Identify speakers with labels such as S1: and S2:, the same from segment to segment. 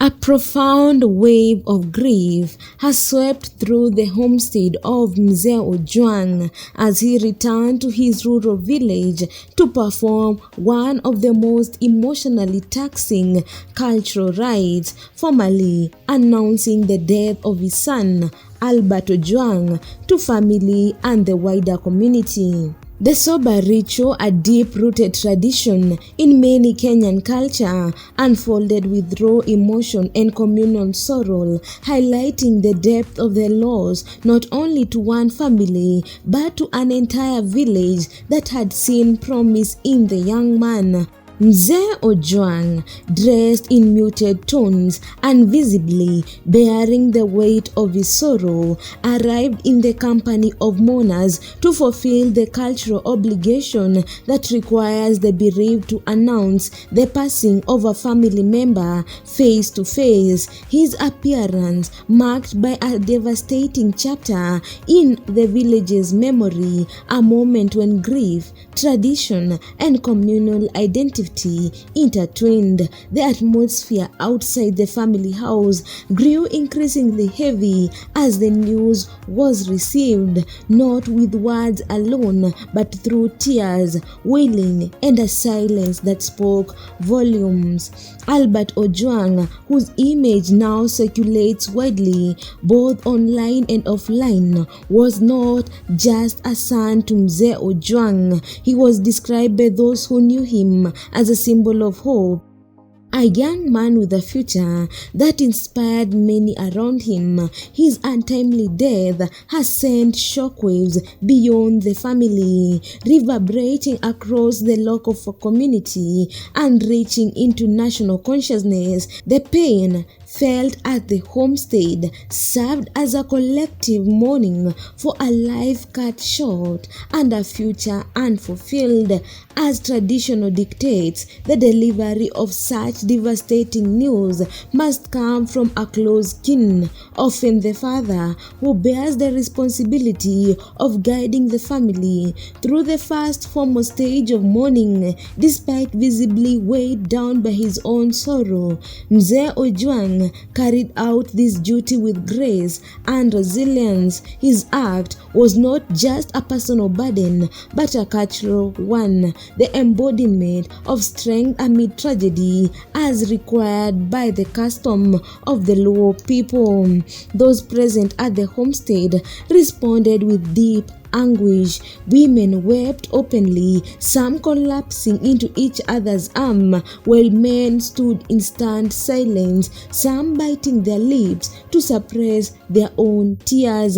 S1: A profound wave of grief has swept through the homestead of Mzee Ojwang as he returned to his rural village to perform one of the most emotionally taxing cultural rites, formally announcing the death of his son, Albert Ojwang, to family and the wider community. The sober ritual, a deep-rooted tradition in many Kenyan culture, unfolded with raw emotion and communal sorrow, highlighting the depth of the loss not only to one family but to an entire village that had seen promise in the young man. Mzee Ojwang, dressed in muted tones and visibly bearing the weight of his sorrow, arrived in the company of mourners to fulfill the cultural obligation that requires the bereaved to announce the passing of a family member face to face. His appearance marked by a devastating chapter in the village's memory, a moment when grief, tradition, and communal identity intertwined. The atmosphere outside the family house grew increasingly heavy as the news was received, not with words alone, but through tears, wailing, and a silence that spoke volumes. Albert Ojwang, whose image now circulates widely, both online and offline, was not just a son to Mzee Ojwang. He was described by those who knew him as a symbol of hope, a young man with a future that inspired many around him. His untimely death has sent shockwaves beyond the family, reverberating across the local community and reaching into national consciousness. The pain felt at the homestead served as a collective mourning for a life cut short and a future unfulfilled. As tradition dictates, the delivery of such devastating news must come from a close kin, often the father, who bears the responsibility of guiding the family through the first formal stage of mourning. Despite visibly weighed down by his own sorrow, Mzee Ojwang carried out this duty with grace and resilience. His act was not just a personal burden, but a cultural one, the embodiment of strength amid tragedy as required by the custom of the Luo people. Those present at the homestead responded with deep anguish. Women wept openly, some collapsing into each other's arms, while men stood in stunned silence, some biting their lips to suppress their own tears.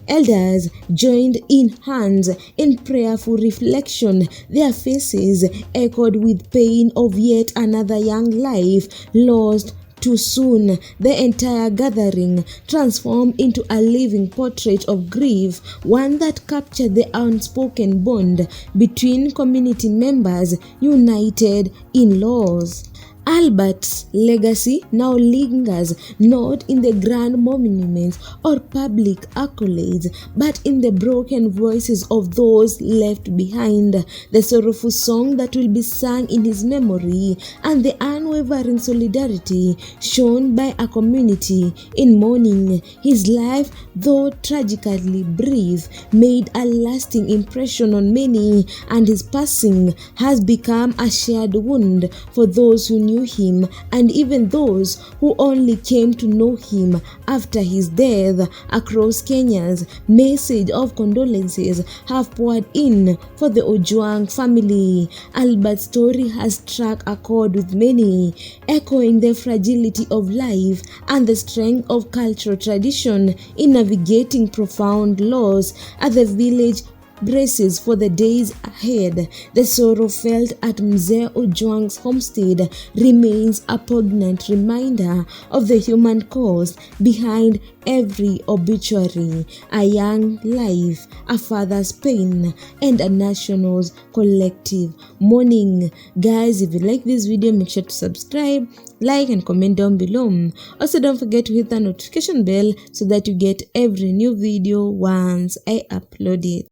S1: Elders joined in hands in prayerful reflection, their faces echoed with pain of yet another young life lost too soon. The entire gathering transformed into a living portrait of grief, one that captured the unspoken bond between community members united in loss. Albert's legacy now lingers not in the grand monuments or public accolades, but in the broken voices of those left behind, the sorrowful song that will be sung in his memory, and the unwavering solidarity shown by a community in mourning. His life, though tragically brief, made a lasting impression on many, and his passing has become a shared wound for those who knew him and even those who only came to know him after his death. Across Kenya's message of condolences have poured in for the Ojwang family. Albert's story has struck a chord with many, echoing the fragility of life and the strength of cultural tradition in navigating profound loss. At the village braces for the days ahead, the sorrow felt at Mzee Ojwang's homestead remains a poignant reminder of the human cost behind every obituary: a young life, a father's pain, and a nation's collective mourning. Guys, if you like this video, make sure to subscribe, like, and comment down below. Also, don't forget to hit the notification bell so that you get every new video once I upload it.